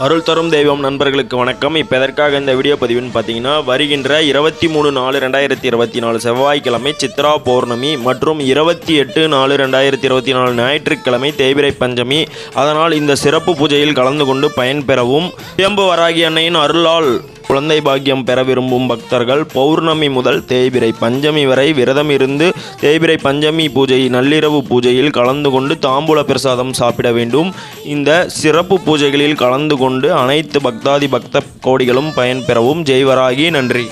அருள் தரும் தெய்வம் நண்பர்களுக்கு வணக்கம். இப்போ எதற்காக இந்த வீடியோ பதிவுன்னு பார்த்தீங்கன்னா, வருகின்ற 23/4/2024 செவ்வாய்க்கிழமை சித்ரா பௌர்ணமி மற்றும் 28/4/2024 ஞாயிற்றுக்கிழமை தேய்பிறை பஞ்சமி. அதனால் இந்த சிறப்பு பூஜையில் கலந்து கொண்டு பயன்பெறவும், சுயம்பு வராகி அன்னையின் அருளால் குழந்தை பாக்கியம் பெற விரும்பும் பக்தர்கள் பௌர்ணமி முதல் தேய்பிறை பஞ்சமி வரை விரதம் இருந்து தேய்பிறை பஞ்சமி பூஜை நள்ளிரவு பூஜையில் கலந்து கொண்டு தாம்பூல பிரசாதம் சாப்பிட வேண்டும். இந்த சிறப்பு பூஜைகளில் கலந்து கொண்டு அனைத்து பக்தாதி பக்த கோடிகளும் பயன்பெறவும். ஜெய் வராகி. நன்றி.